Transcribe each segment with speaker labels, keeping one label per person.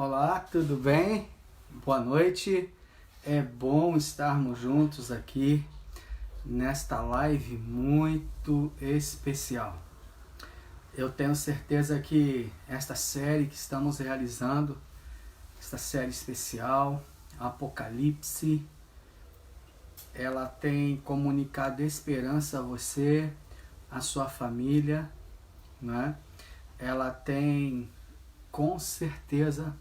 Speaker 1: Olá, tudo bem? Boa noite. É bom estarmos juntos aqui nesta live muito especial. Eu tenho certeza que esta série que estamos realizando, esta série especial, Apocalipse, ela tem comunicado esperança a você, a sua família, né? Ela tem com certeza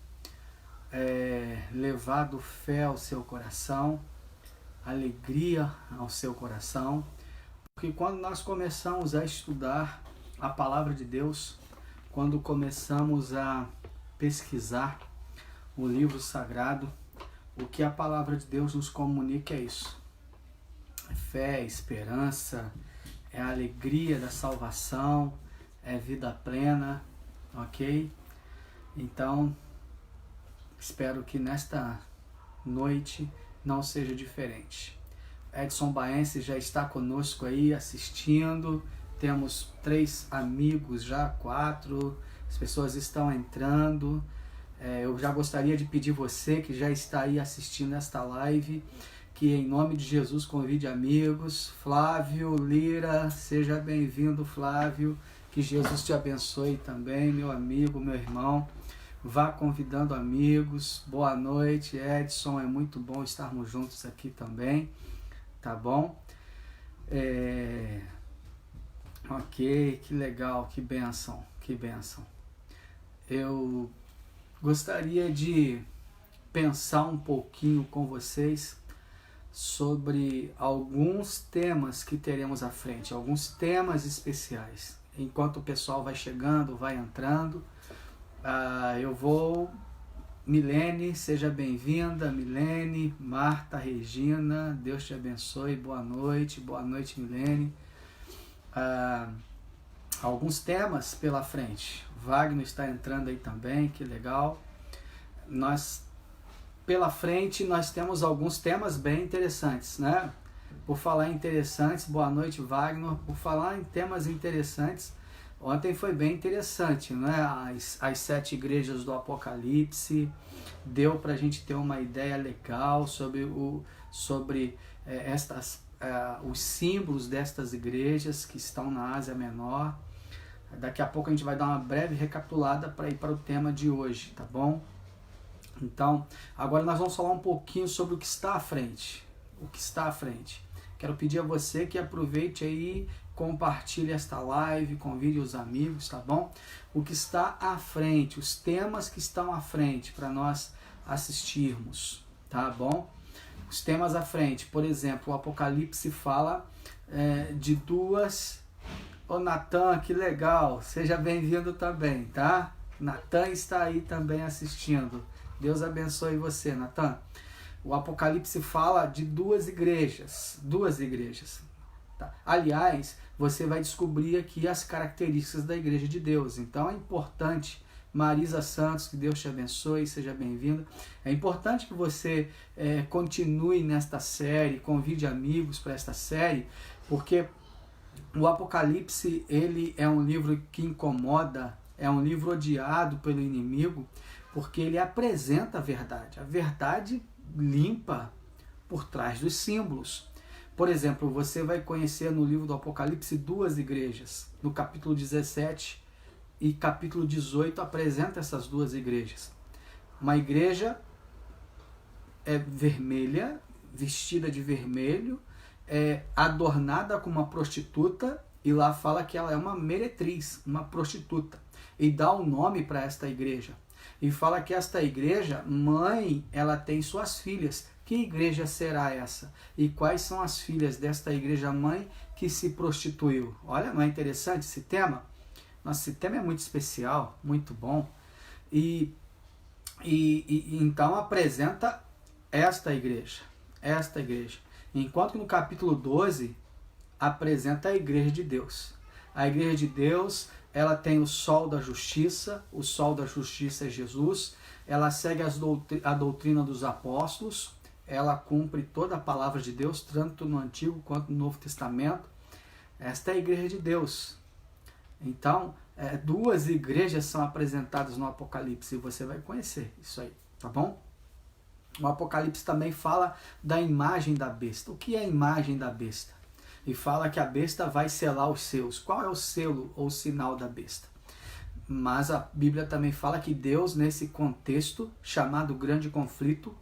Speaker 1: levado fé ao seu coração, alegria ao seu coração, porque quando nós começamos a estudar a palavra de Deus, quando começamos a pesquisar o livro sagrado, o que a palavra de Deus nos comunica é isso: é fé, é esperança, é a alegria da salvação, é vida plena, ok? Então, espero que nesta noite não seja diferente. Edson Baense já está conosco aí assistindo. Temos 3 amigos já, 4. As pessoas estão entrando. Eu já gostaria de pedir você que já está aí assistindo esta live, que em nome de Jesus convide amigos. Flávio Lira, seja bem-vindo, Flávio. Que Jesus te abençoe também, meu amigo, meu irmão. Vá convidando amigos. Boa noite, Edson. É muito bom estarmos juntos aqui também. Tá bom? Ok, que legal, que bênção, que bênção. Eu gostaria de pensar um pouquinho com vocês sobre alguns temas que teremos à frente, alguns temas especiais. Enquanto o pessoal vai chegando, vai entrando, Milene, seja bem-vinda, Milene, Marta, Regina, Deus te abençoe, boa noite, Milene. Alguns temas pela frente, Wagner está entrando aí também, que legal. Pela frente nós temos alguns temas bem interessantes, né? Por falar em interessantes, boa noite, Wagner. Por falar em temas interessantes, ontem foi bem interessante, né? As 7 igrejas do Apocalipse, deu para a gente ter uma ideia legal sobre os símbolos destas igrejas que estão na Ásia Menor. Daqui a pouco a gente vai dar uma breve recapitulada para ir para o tema de hoje, tá bom? Então, agora nós vamos falar um pouquinho sobre o que está à frente. O que está à frente. Quero pedir a você que aproveite aí, compartilhe esta live, convide os amigos, tá bom? O que está à frente, os temas que estão à frente para nós assistirmos, tá bom? Os temas à frente, por exemplo, o Apocalipse fala de 2... Ô Natan, que legal, seja bem-vindo também, tá? Natan está aí também assistindo. Deus abençoe você, Natan. O Apocalipse fala de 2 igrejas. Tá? Aliás, você vai descobrir aqui as características da igreja de Deus. Então é importante, Marisa Santos, que Deus te abençoe, seja bem-vinda. É importante que você continue nesta série, convide amigos para esta série, porque o Apocalipse, ele é um livro que incomoda, é um livro odiado pelo inimigo, porque ele apresenta a verdade limpa por trás dos símbolos. Por exemplo, você vai conhecer no livro do Apocalipse 2 igrejas. No capítulo 17 e capítulo 18 apresenta essas 2 igrejas. Uma igreja vermelha, vestida de vermelho, adornada como uma prostituta, e lá fala que ela é uma meretriz, uma prostituta, e dá um nome para esta igreja. E fala que esta igreja, mãe, ela tem suas filhas. Que igreja será essa? E quais são as filhas desta igreja mãe que se prostituiu? Olha, não é interessante esse tema? Nossa, esse tema é muito especial, muito bom. E então apresenta esta igreja. Enquanto que no capítulo 12 apresenta a igreja de Deus. A igreja de Deus, ela tem o sol da justiça é Jesus, ela segue a doutrina dos apóstolos, ela cumpre toda a palavra de Deus, tanto no Antigo quanto no Novo Testamento. Esta é a igreja de Deus. Então, duas igrejas são apresentadas no Apocalipse, e você vai conhecer isso aí, tá bom? O Apocalipse também fala da imagem da besta. O que é a imagem da besta? E fala que a besta vai selar os seus. Qual é o selo ou sinal da besta? Mas a Bíblia também fala que Deus, nesse contexto chamado grande conflito,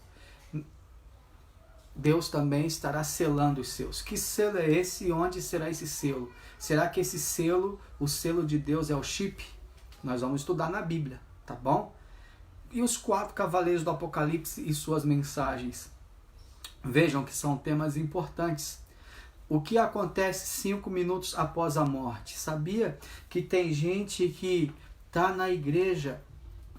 Speaker 1: Deus também estará selando os seus. Que selo é esse e onde será esse selo? Será que esse selo, o selo de Deus, é o chip? Nós vamos estudar na Bíblia, tá bom? E os 4 cavaleiros do Apocalipse e suas mensagens? Vejam que são temas importantes. O que acontece 5 minutos após a morte? Sabia que tem gente que está na igreja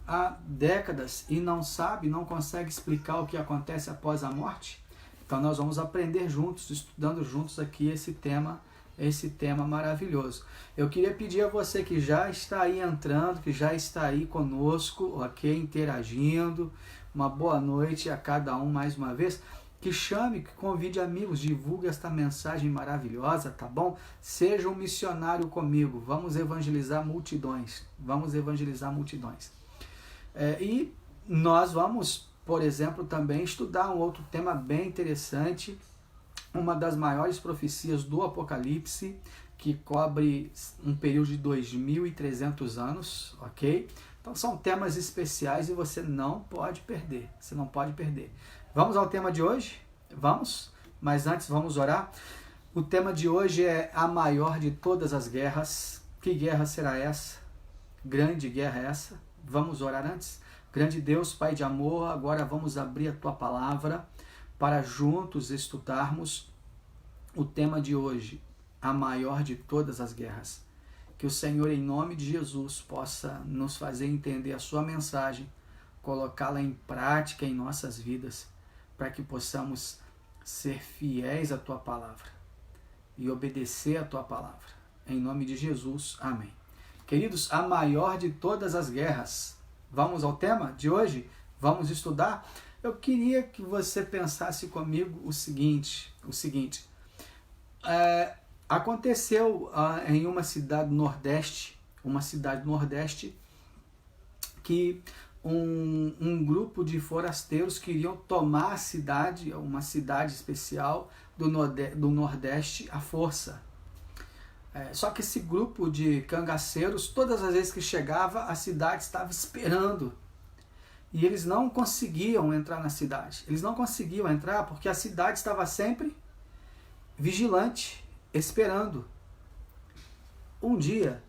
Speaker 1: há décadas e não sabe, não consegue explicar o que acontece após a morte? Então nós vamos aprender juntos, estudando juntos aqui esse tema maravilhoso. Eu queria pedir a você que já está aí entrando, que já está aí conosco, ok? Interagindo. Uma boa noite a cada um mais uma vez. Que chame, que convide amigos, divulgue esta mensagem maravilhosa, tá bom? Seja um missionário comigo, vamos evangelizar multidões. Vamos evangelizar multidões. E nós vamos, por exemplo, também estudar um outro tema bem interessante, uma das maiores profecias do Apocalipse, que cobre um período de 2.300 anos, ok? Então são temas especiais e você não pode perder, você não pode perder. Vamos ao tema de hoje? Vamos? Mas antes vamos orar. O tema de hoje é a maior de todas as guerras. Que guerra será essa? Grande guerra essa? Vamos orar antes? Grande Deus, Pai de amor, agora vamos abrir a Tua palavra para juntos estudarmos o tema de hoje, a maior de todas as guerras. Que o Senhor, em nome de Jesus, possa nos fazer entender a Sua mensagem, colocá-la em prática em nossas vidas, para que possamos ser fiéis à Tua palavra e obedecer à Tua palavra. Em nome de Jesus, amém. Queridos, a maior de todas as guerras. Vamos ao tema de hoje? Vamos estudar? Eu queria que você pensasse comigo o seguinte. Aconteceu em uma cidade do Nordeste, que um grupo de forasteiros queriam tomar a cidade, uma cidade especial do Nordeste, à força. Só que esse grupo de cangaceiros, todas as vezes que chegava, a cidade estava esperando. E eles não conseguiam entrar na cidade. Eles não conseguiam entrar porque a cidade estava sempre vigilante, esperando. Um dia,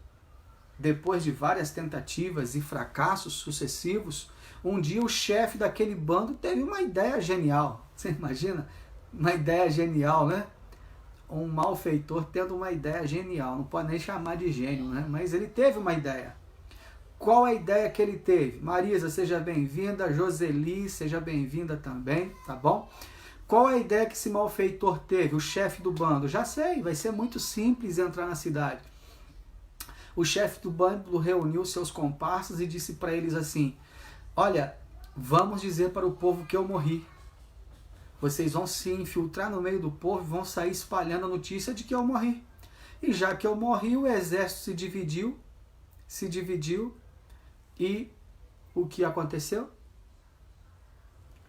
Speaker 1: depois de várias tentativas e fracassos sucessivos, um dia o chefe daquele bando teve uma ideia genial. Você imagina? Uma ideia genial, né? Um malfeitor tendo uma ideia genial. Não pode nem chamar de gênio, né? Mas ele teve uma ideia. Qual a ideia que ele teve? Marisa, seja bem-vinda. Joseli, seja bem-vinda também, tá bom? Qual a ideia que esse malfeitor teve? O chefe do bando. Já sei, vai ser muito simples entrar na cidade. O chefe do bando reuniu seus comparsas e disse para eles assim: olha, vamos dizer para o povo que eu morri. Vocês vão se infiltrar no meio do povo e vão sair espalhando a notícia de que eu morri. E já que eu morri, o exército se dividiu e o que aconteceu?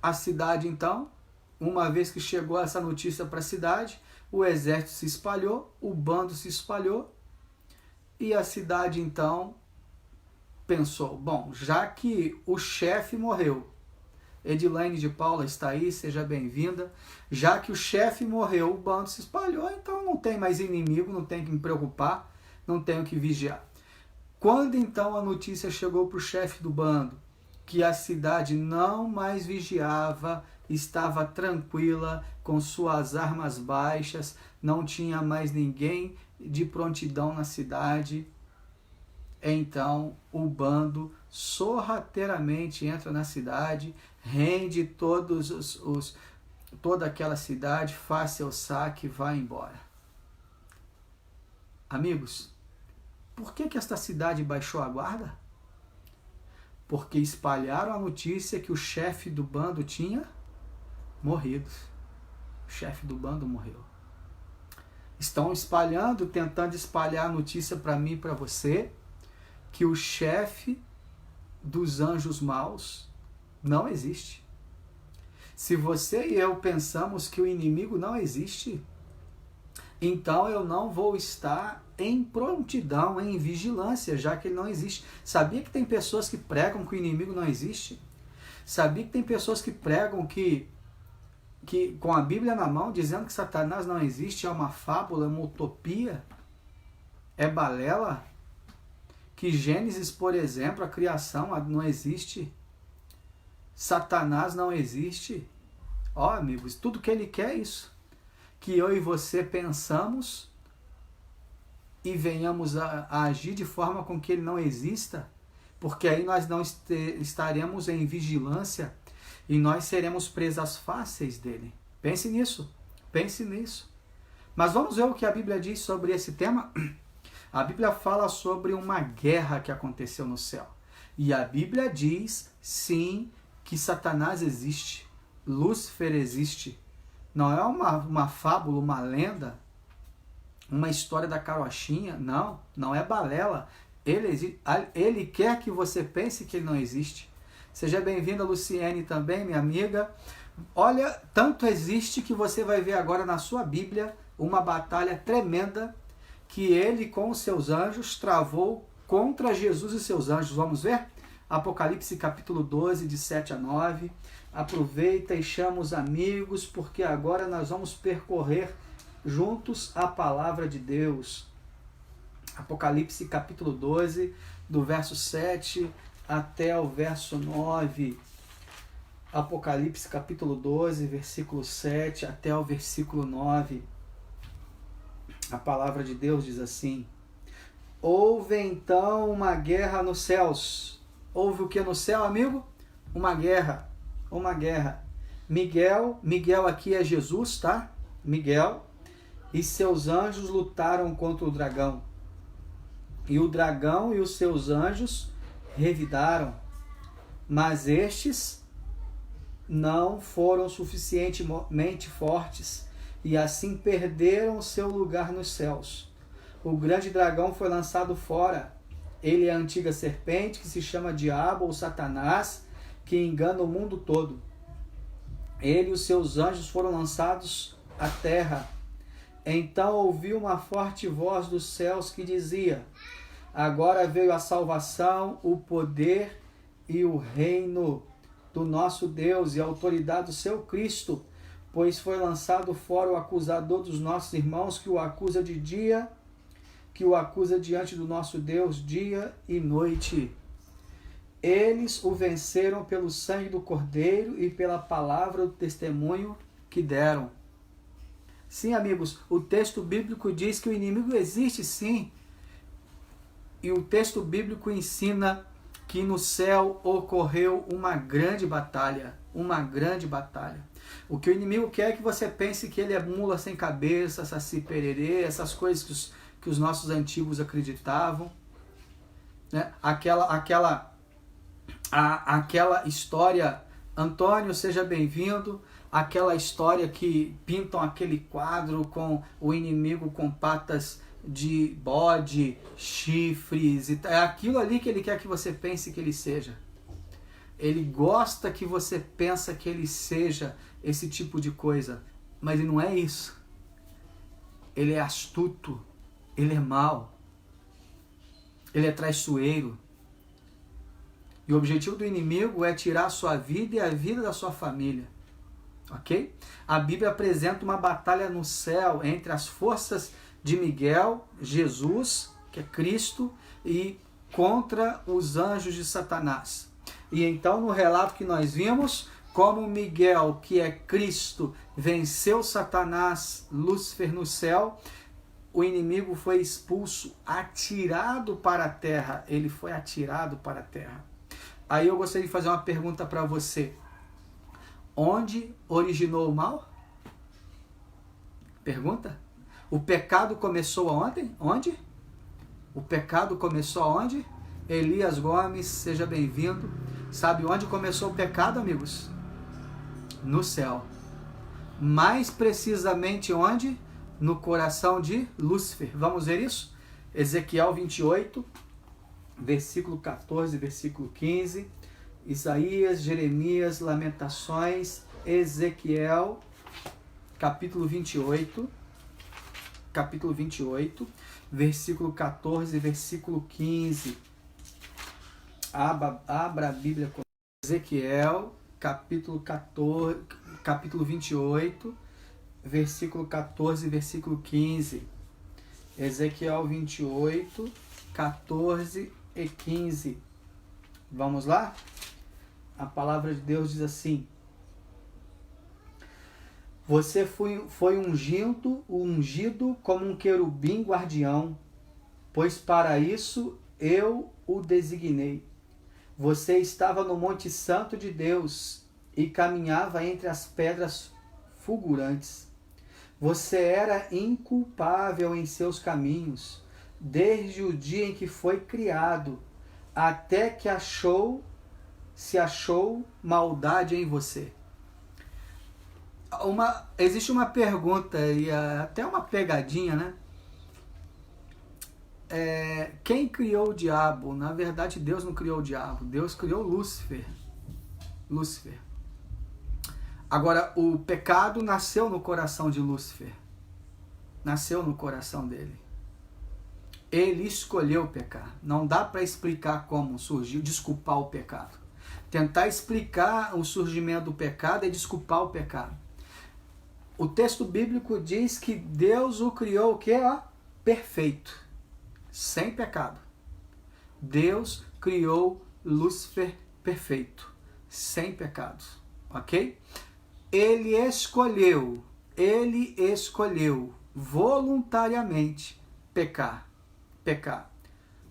Speaker 1: A cidade então, uma vez que chegou essa notícia para a cidade, o exército se espalhou, o bando se espalhou e a cidade então pensou, bom, já que o chefe morreu, Edilene de Paula está aí, seja bem-vinda. Já que o chefe morreu, o bando se espalhou, então não tem mais inimigo, não tem que me preocupar, não tenho que vigiar. Quando então a notícia chegou para o chefe do bando, que a cidade não mais vigiava, estava tranquila, com suas armas baixas, não tinha mais ninguém de prontidão na cidade, então o bando sorrateiramente entra na cidade, rende toda aquela cidade, faz seu saque e vai embora. Amigos, por que esta cidade baixou a guarda? Porque espalharam a notícia que o chefe do bando tinha morrido. O chefe do bando morreu. Estão espalhando, tentando espalhar a notícia para mim e para você, que o chefe dos anjos maus não existe. Se você e eu pensamos que o inimigo não existe, então eu não vou estar em prontidão, em vigilância, já que ele não existe. Sabia que tem pessoas que pregam que o inimigo não existe? Sabia que tem pessoas que pregam que com a Bíblia na mão, dizendo que Satanás não existe, é uma fábula, é uma utopia, é balela? Que Gênesis, por exemplo, a criação não existe? Satanás não existe? Ó, amigos, tudo que ele quer é isso. Que eu e você pensamos e venhamos a agir de forma com que ele não exista, porque aí nós não estaremos em vigilância e nós seremos presas fáceis dele. Pense nisso, pense nisso. Mas vamos ver o que a Bíblia diz sobre esse tema? A Bíblia fala sobre uma guerra que aconteceu no céu. E a Bíblia diz, sim, que Satanás existe, Lúcifer existe. Não é uma fábula, uma lenda, uma história da carochinha. Não, não é balela. Ele quer que você pense que ele não existe. Seja bem-vinda, Luciene, também, minha amiga. Olha, tanto existe que você vai ver agora na sua Bíblia uma batalha tremenda que ele com os seus anjos travou contra Jesus e seus anjos. Vamos ver? Apocalipse capítulo 12, de 7 a 9. Aproveita e chama os amigos, porque agora nós vamos percorrer juntos a palavra de Deus. Apocalipse capítulo 12, do verso 7 até o verso 9. Apocalipse capítulo 12, versículo 7 até o versículo 9. A palavra de Deus diz assim: houve então uma guerra nos céus. Houve o que no céu, amigo? Uma guerra. Uma guerra. Miguel aqui é Jesus, tá? Miguel e seus anjos lutaram contra o dragão. E o dragão e os seus anjos revidaram. Mas estes não foram suficientemente fortes e assim perderam seu lugar nos céus. O grande dragão foi lançado fora. Ele é a antiga serpente que se chama Diabo ou Satanás, que engana o mundo todo. Ele e os seus anjos foram lançados à terra. Então ouvi uma forte voz dos céus que dizia: agora veio a salvação, o poder e o reino do nosso Deus e a autoridade do seu Cristo, pois foi lançado fora o acusador dos nossos irmãos, que o acusa diante do nosso Deus dia e noite. Eles o venceram pelo sangue do Cordeiro e pela palavra do testemunho que deram. Sim, amigos, o texto bíblico diz que o inimigo existe, sim. E o texto bíblico ensina que no céu ocorreu uma grande batalha. Uma grande batalha. O que o inimigo quer é que você pense que ele é mula sem cabeça, saci pererê, essas coisas que os nossos antigos acreditavam. Né? Aquela história, Antônio, seja bem-vindo, aquela história que pintam aquele quadro com o inimigo com patas de bode, chifres, é aquilo ali que ele quer que você pense que ele seja. Ele gosta que você pense que ele seja esse tipo de coisa, mas ele não é isso. Ele é astuto, ele é mau, ele é traiçoeiro. E o objetivo do inimigo é tirar a sua vida e a vida da sua família. Ok? A Bíblia apresenta uma batalha no céu entre as forças de Miguel, Jesus, que é Cristo, e contra os anjos de Satanás. E então, no relato que nós vimos, como Miguel, que é Cristo, venceu Satanás, Lúcifer no céu, o inimigo foi expulso, atirado para a terra. Ele foi atirado para a terra. Aí eu gostaria de fazer uma pergunta para você. Onde originou o mal? Pergunta. O pecado começou aonde? Onde? O pecado começou aonde? Elias Gomes, seja bem-vindo. Sabe onde começou o pecado, amigos? No céu. Mais precisamente onde? No coração de Lúcifer. Vamos ver isso? Ezequiel 28, versículo 14, versículo 15, Isaías, Jeremias, Lamentações, Ezequiel, capítulo 28, versículo 14, versículo 15. Abra a Bíblia com Ezequiel, capítulo 28, versículo 14, versículo 15. Ezequiel 28, 14 e 15. Vamos lá? A palavra de Deus diz assim: você foi ungido como um querubim guardião, pois para isso eu o designei. Você estava no Monte Santo de Deus e caminhava entre as pedras fulgurantes. Você era inculpável em seus caminhos, desde o dia em que foi criado, até que se achou maldade em você. Existe uma pergunta e até uma pegadinha, né? Quem criou o diabo? Na verdade, Deus não criou o diabo. Deus criou Lúcifer. Agora, o pecado nasceu no coração de Lúcifer. Nasceu no coração dele. Ele escolheu pecar. Não dá para explicar como surgiu, desculpar o pecado. Tentar explicar o surgimento do pecado é desculpar o pecado. O texto bíblico diz que Deus o criou o quê? Perfeito. Sem pecado. Deus criou Lúcifer perfeito. Sem pecados. Ok? Ele escolheu voluntariamente pecar.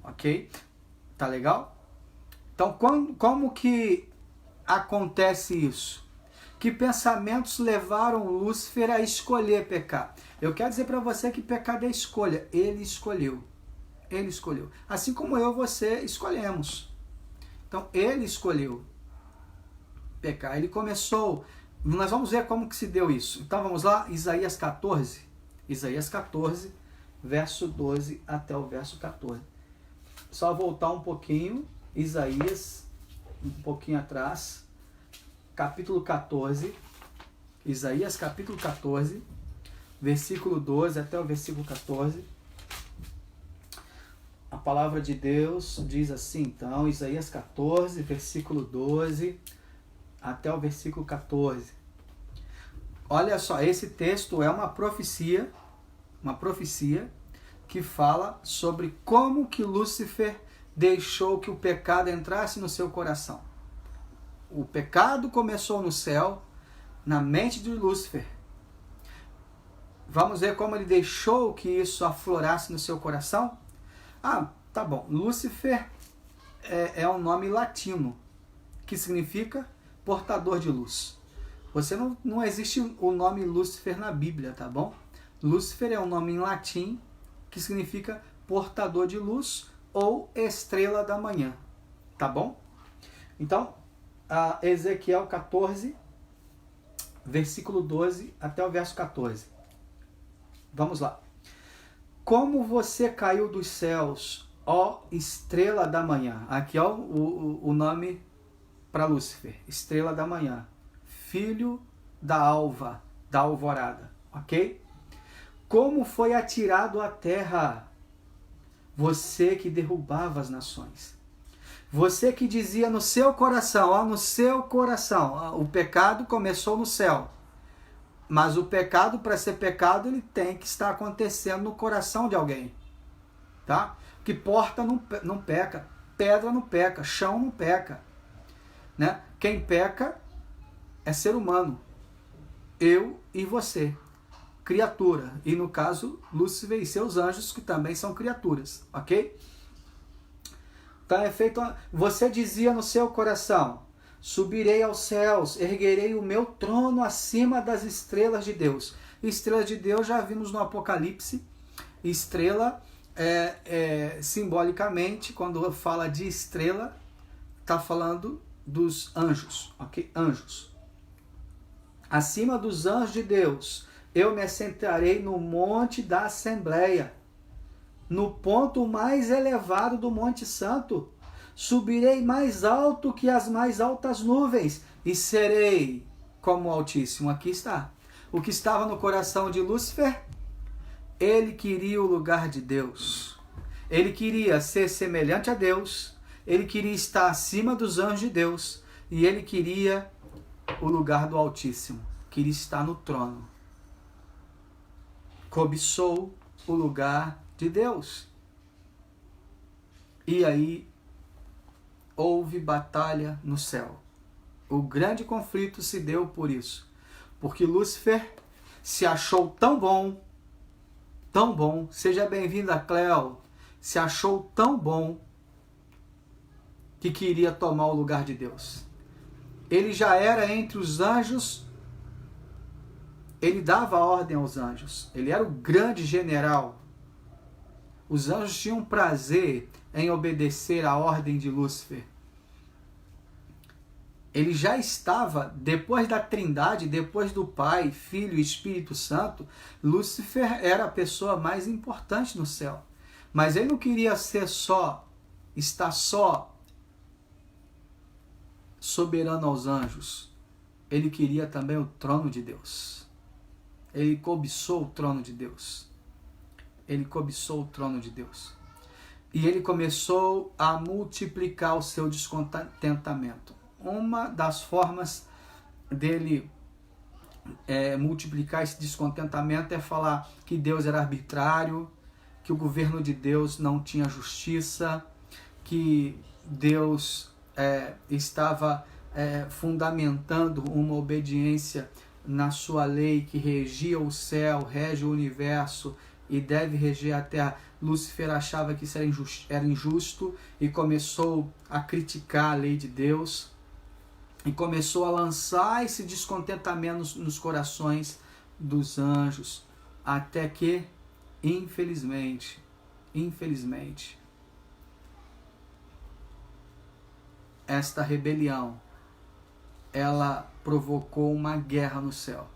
Speaker 1: Ok? Tá legal? Então, como que acontece isso? Que pensamentos levaram Lúcifer a escolher pecar? Eu quero dizer para você que pecado é escolha. Ele escolheu. Assim como eu e você escolhemos. Então, ele escolheu pecar. Ele começou. Nós vamos ver como que se deu isso. Então, vamos lá. Isaías 14, verso 12 até o verso 14. Só voltar um pouquinho. Isaías, um pouquinho atrás. Capítulo 14. Isaías capítulo 14, versículo 12 até o versículo 14. A palavra de Deus diz assim, então, Isaías 14, versículo 12 até o versículo 14. Olha só, esse texto é uma profecia que fala sobre como que Lúcifer deixou que o pecado entrasse no seu coração. O pecado começou no céu, na mente de Lúcifer. Vamos ver como ele deixou que isso aflorasse no seu coração? Tá bom. Lúcifer é um nome latino, que significa portador de luz. Não existe o nome Lúcifer na Bíblia, tá bom? Lúcifer é um nome em latim que significa portador de luz ou estrela da manhã, tá bom? Então, Ezequiel 14, versículo 12 até o verso 14. Vamos lá. Como você caiu dos céus, ó estrela da manhã. Aqui é o nome para Lúcifer. Estrela da manhã. Filho da alva, da alvorada. Ok? Como foi atirado à terra, você que derrubava as nações. Você que dizia no seu coração, o pecado começou no céu. Mas o pecado, para ser pecado, ele tem que estar acontecendo no coração de alguém. Tá? Que porta não peca, pedra não peca, chão não peca. Né? Quem peca é ser humano. Eu e você. Criatura. E no caso, Lúcifer e seus anjos, que também são criaturas. Ok? Então é feito. Você dizia no seu coração: subirei aos céus, erguerei o meu trono acima das estrelas de Deus. Estrelas de Deus já vimos no Apocalipse. Estrela, simbolicamente, quando fala de estrela, está falando dos anjos. Ok? Anjos. Acima dos anjos de Deus, eu me assentarei no monte da Assembleia. no ponto mais elevado do Monte Santo. Subirei mais alto que as mais altas nuvens e serei como o Altíssimo. Aqui está. O que estava no coração de Lúcifer? Ele queria o lugar de Deus. Ele queria ser semelhante a Deus. Ele queria estar acima dos anjos de Deus. E ele queria o lugar do Altíssimo. Queria estar no trono. Cobiçou o lugar de Deus. E aí houve batalha no céu. O grande conflito se deu por isso. Porque Lúcifer se achou tão bom, seja bem-vinda, Cleo, se achou tão bom que queria tomar o lugar de Deus. Ele já era entre os anjos, ele dava ordem aos anjos, ele era o grande general. Os anjos tinham prazer em obedecer à ordem de Lúcifer. Ele já estava, depois da Trindade, depois do Pai, Filho e Espírito Santo, Lúcifer era a pessoa mais importante no céu. Mas ele não queria estar só soberano aos anjos. Ele queria também o trono de Deus. Ele cobiçou o trono de Deus. Ele cobiçou o trono de Deus. E ele começou a multiplicar o seu descontentamento. Uma das formas dele multiplicar esse descontentamento é falar que Deus era arbitrário, que o governo de Deus não tinha justiça, que Deus estava fundamentando uma obediência na sua lei que regia o céu, rege o universo e deve reger a terra. Lúcifer achava que isso era injusto e começou a criticar a lei de Deus e começou a lançar esse descontentamento nos corações dos anjos, até que, infelizmente, esta rebelião, ela provocou uma guerra no céu.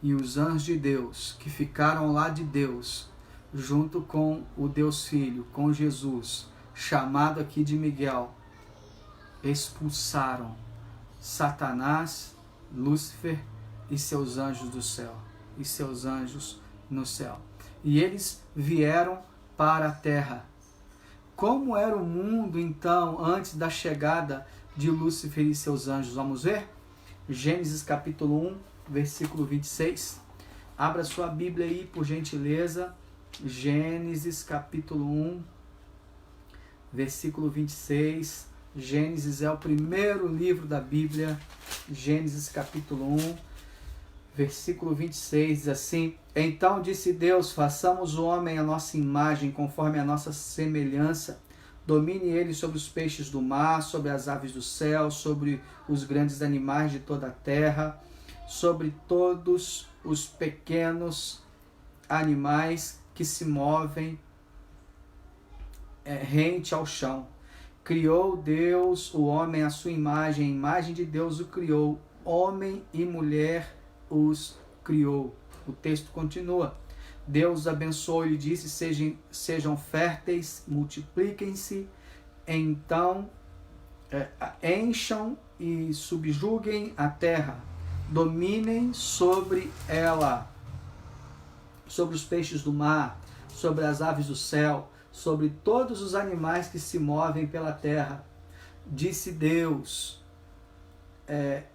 Speaker 1: E os anjos de Deus, que ficaram lá de Deus, junto com o Deus Filho, com Jesus, chamado aqui de Miguel, expulsaram Satanás, Lúcifer e seus anjos do céu, e seus anjos no céu. E eles vieram para a terra. Como era o mundo, então, antes da chegada de Lúcifer e seus anjos? Vamos ver? Gênesis capítulo 1, versículo 26. Abra sua Bíblia aí, por gentileza. Gênesis capítulo 1, versículo 26. Gênesis é o primeiro livro da Bíblia. Gênesis capítulo 1, versículo 26, diz assim: Então disse Deus, façamos o homem à nossa imagem, conforme a nossa semelhança. Domine ele sobre os peixes do mar, sobre as aves do céu, sobre os grandes animais de toda a terra, sobre todos os pequenos animais que se movem rente ao chão. Criou Deus o homem à sua imagem, a imagem de Deus o criou, homem e mulher os criou. O texto continua. Deus abençoou e disse: sejam férteis, multipliquem-se, então encham e subjuguem a terra, dominem sobre ela, sobre os peixes do mar, sobre as aves do céu, sobre todos os animais que se movem pela terra. Disse Deus: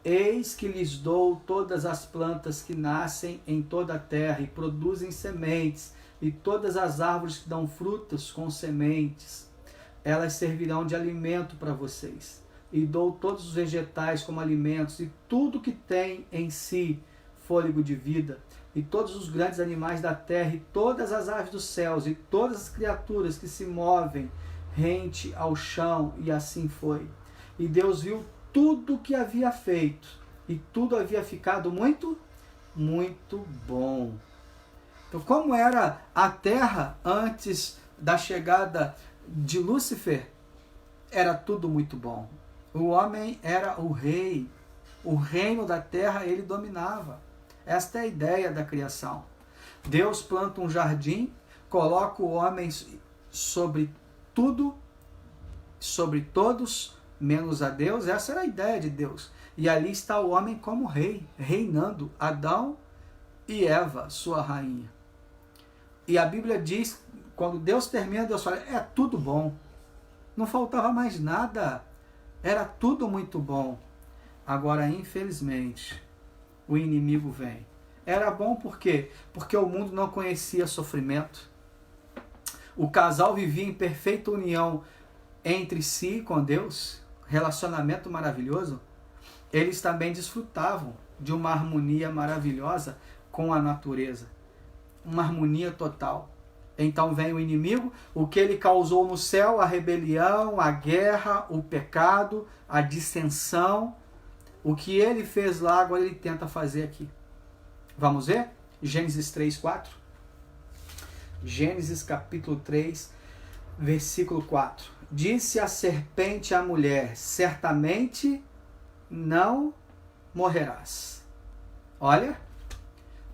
Speaker 1: eis que lhes dou todas as plantas que nascem em toda a terra e produzem sementes, e todas as árvores que dão frutas com sementes. Elas servirão de alimento para vocês. E dou todos os vegetais como alimentos, e tudo que tem em si fôlego de vida, e todos os grandes animais da terra, e todas as aves dos céus, e todas as criaturas que se movem rente ao chão. E assim foi. E Deus viu tudo que havia feito, e tudo havia ficado muito, muito bom. Então, como era a terra antes da chegada de Lúcifer? Era tudo muito bom. O homem era o rei. O reino da terra ele dominava. Esta é a ideia da criação. Deus planta um jardim, coloca o homem sobre tudo, sobre todos, menos a Deus. Essa era a ideia de Deus. E ali está o homem como rei, reinando Adão e Eva, sua rainha. E a Bíblia diz, quando Deus termina, Deus fala, é tudo bom. Não faltava mais nada. Era tudo muito bom. Agora, infelizmente, o inimigo vem. Era bom por quê? Porque o mundo não conhecia sofrimento. O casal vivia em perfeita união entre si com Deus, relacionamento maravilhoso. Eles também desfrutavam de uma harmonia maravilhosa com a natureza. Uma harmonia total. Então vem o inimigo, o que ele causou no céu, a rebelião, a guerra, o pecado, a dissensão. O que ele fez lá, agora ele tenta fazer aqui. Vamos ver? Gênesis 3, 4. Gênesis capítulo 3, versículo 4. Disse a serpente à mulher, certamente não morrerás. Olha,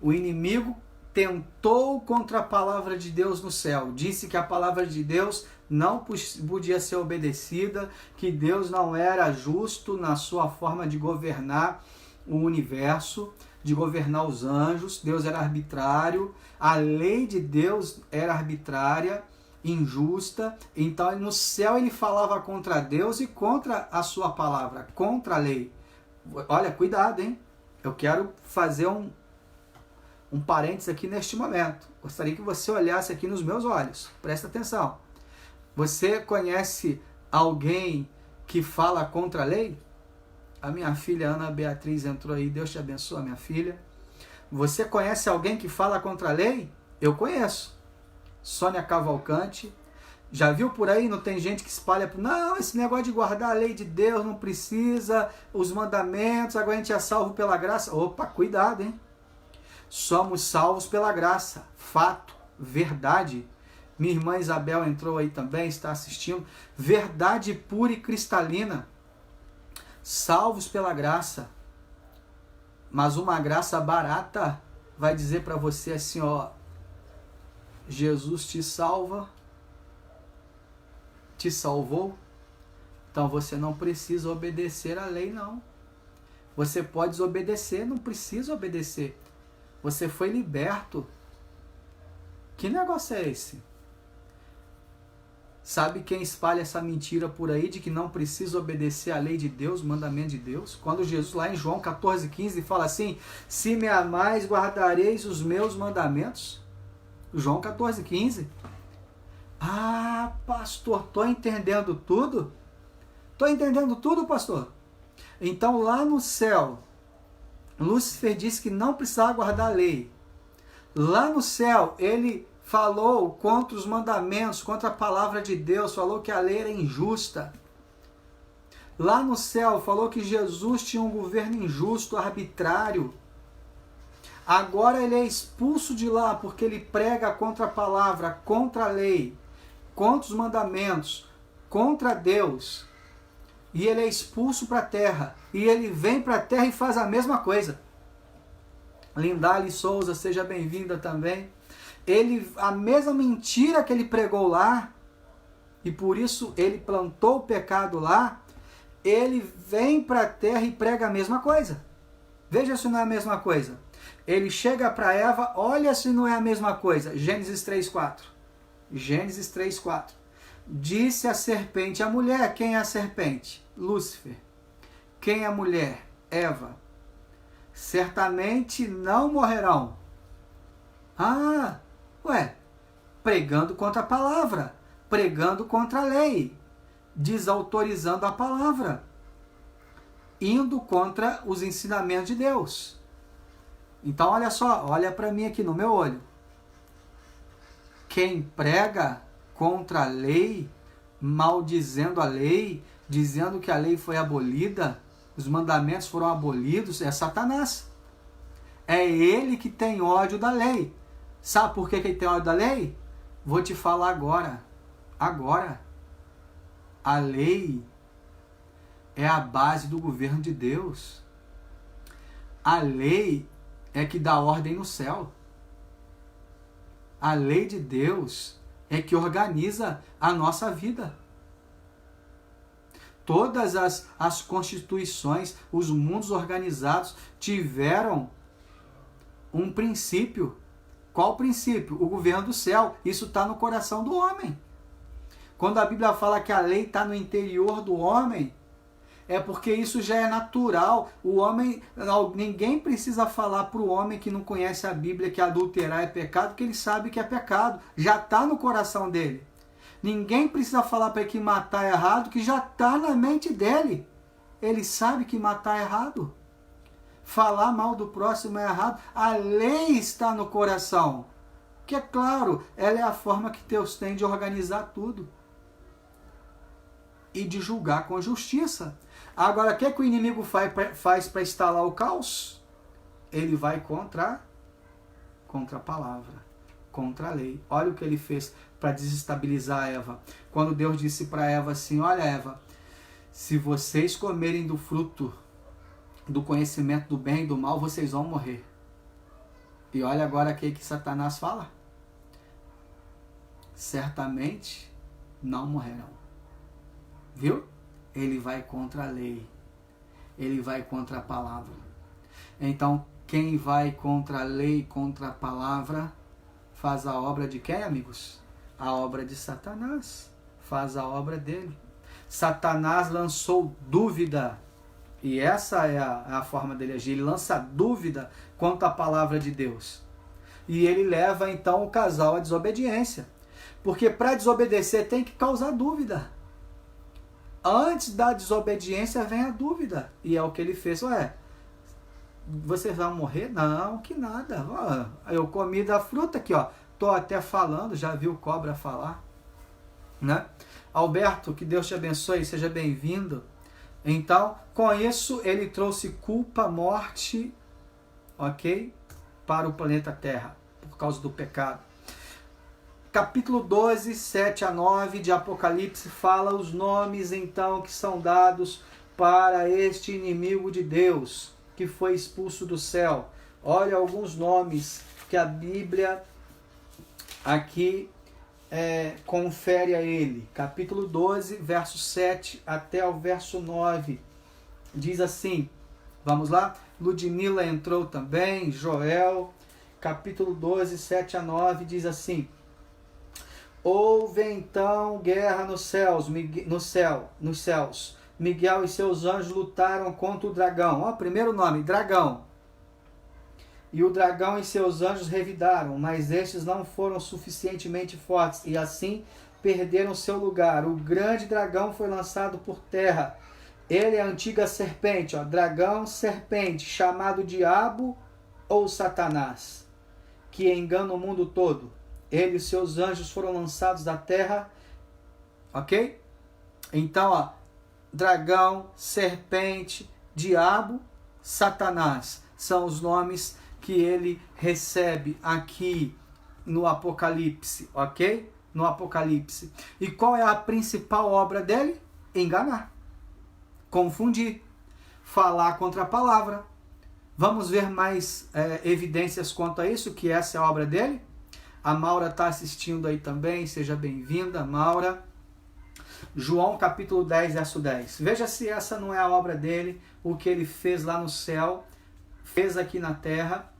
Speaker 1: o inimigo tentou contra a palavra de Deus no céu. Disse que a palavra de Deus não podia ser obedecida, que Deus não era justo na sua forma de governar o universo, de governar os anjos. Deus era arbitrário, a lei de Deus era arbitrária, injusta. Então no céu ele falava contra Deus e contra a sua palavra, contra a lei. Olha, cuidado, hein? Eu quero fazer um parênteses aqui neste momento. Gostaria que você olhasse aqui nos meus olhos. Presta atenção. Você conhece alguém que fala contra a lei? A minha filha Ana Beatriz entrou aí. Deus te abençoe, minha filha. Você conhece alguém que fala contra a lei? Eu conheço. Sônia Cavalcante. Já viu por aí? Não tem gente que espalha... Não, esse negócio de guardar a lei de Deus não precisa. Os mandamentos, agora a gente é salvo pela graça. Opa, cuidado, hein? Somos salvos pela graça. Fato, verdade. Minha irmã Isabel entrou aí também, está assistindo. Verdade pura e cristalina. Salvos pela graça. Mas uma graça barata vai dizer para você assim, ó, Jesus te salva, te salvou, então você não precisa obedecer à lei, não. Você pode desobedecer, não precisa obedecer. Você foi liberto. Que negócio é esse? Sabe quem espalha essa mentira por aí de que não precisa obedecer à lei de Deus, o mandamento de Deus? Quando Jesus lá em João 14,15 fala assim, se me amais, guardareis os meus mandamentos. João 14,15. Ah, pastor, estou entendendo tudo? Estou entendendo tudo, pastor? Então lá no céu, Lúcifer disse que não precisava guardar a lei. Lá no céu, ele falou contra os mandamentos, contra a palavra de Deus, falou que a lei era injusta. Lá no céu, falou que Jesus tinha um governo injusto, arbitrário. Agora ele é expulso de lá porque ele prega contra a palavra, contra a lei, contra os mandamentos, contra Deus. E ele é expulso para a terra. E ele vem para a terra e faz a mesma coisa. Lindale Souza, seja bem-vinda também. A mesma mentira que ele pregou lá, e por isso ele plantou o pecado lá, ele vem para a terra e prega a mesma coisa. Veja se não é a mesma coisa. Ele chega para Eva, olha se não é a mesma coisa. Gênesis 3,4. Gênesis 3,4. Disse a serpente à mulher. Quem é a serpente? Lúcifer. Quem é a mulher? Eva. Certamente não morrerão. Ah, pregando contra a palavra, pregando contra a lei, desautorizando a palavra, indo contra os ensinamentos de Deus. Então olha só, olha para mim aqui no meu olho. Quem prega contra a lei, maldizendo a lei, dizendo que a lei foi abolida, os mandamentos foram abolidos, é Satanás. É ele que tem ódio da lei. Sabe por que ele tem ódio da lei? Vou te falar agora. Agora. A lei é a base do governo de Deus. A lei é que dá ordem no céu. A lei de Deus é que organiza a nossa vida. Todas as constituições, os mundos organizados tiveram um princípio. Qual princípio? O governo do céu. Isso está no coração do homem. Quando a Bíblia fala que a lei está no interior do homem, é porque isso já é natural. O homem, ninguém precisa falar para o homem que não conhece a Bíblia que adulterar é pecado, porque ele sabe que é pecado. Já está no coração dele. Ninguém precisa falar para ele que matar é errado, que já está na mente dele. Ele sabe que matar é errado. Falar mal do próximo é errado. A lei está no coração. Que é claro, ela é a forma que Deus tem de organizar tudo. E de julgar com justiça. Agora, o que o inimigo faz para instalar o caos? Ele vai contra a palavra, contra a lei. Olha o que ele fez para desestabilizar Eva. Quando Deus disse para Eva assim, olha Eva, se vocês comerem do fruto do conhecimento do bem e do mal, vocês vão morrer. E olha agora o que Satanás fala. Certamente não morrerão. Viu? Ele vai contra a lei. Ele vai contra a palavra. Então, quem vai contra a lei, contra a palavra, faz a obra de quem, amigos? A obra de Satanás. Faz a obra dele. Satanás lançou dúvida. E essa é a forma dele agir. Ele lança dúvida quanto à palavra de Deus. E ele leva, então, o casal à desobediência. Porque para desobedecer tem que causar dúvida. Antes da desobediência vem a dúvida. E é o que ele fez. Ué, vocês vão morrer? Não, que nada. Eu comi da fruta aqui, ó. Tô até falando, já viu cobra falar. Né? Alberto, que Deus te abençoe, seja bem-vindo. Então, com isso, ele trouxe culpa, morte, ok? Para o planeta Terra, por causa do pecado. Capítulo 12, 7 a 9 de Apocalipse fala os nomes, então, que são dados para este inimigo de Deus, que foi expulso do céu. Olha alguns nomes que a Bíblia aqui confere a ele. Capítulo 12, verso 7 até o verso 9. Diz assim, vamos lá? Ludmila entrou também, Joel. Capítulo 12, 7 a 9 diz assim: houve então guerra nos céus. Miguel e seus anjos lutaram contra o dragão. Ó, primeiro nome, dragão. E o dragão e seus anjos revidaram, mas estes não foram suficientemente fortes, e assim perderam seu lugar. O grande dragão foi lançado por terra. Ele é a antiga serpente, ó, dragão, serpente, chamado Diabo ou Satanás, que engana o mundo todo. Ele e seus anjos foram lançados da terra, ok? Então, ó, dragão, serpente, diabo, Satanás, são os nomes que ele recebe aqui no Apocalipse, ok? No Apocalipse. E qual é a principal obra dele? Enganar, confundir, falar contra a palavra. Vamos ver mais evidências quanto a isso, que essa é a obra dele? A Maura está assistindo aí também, seja bem-vinda, Maura. João capítulo 10, verso 10. Veja se essa não é a obra dele, o que ele fez lá no céu, fez aqui na terra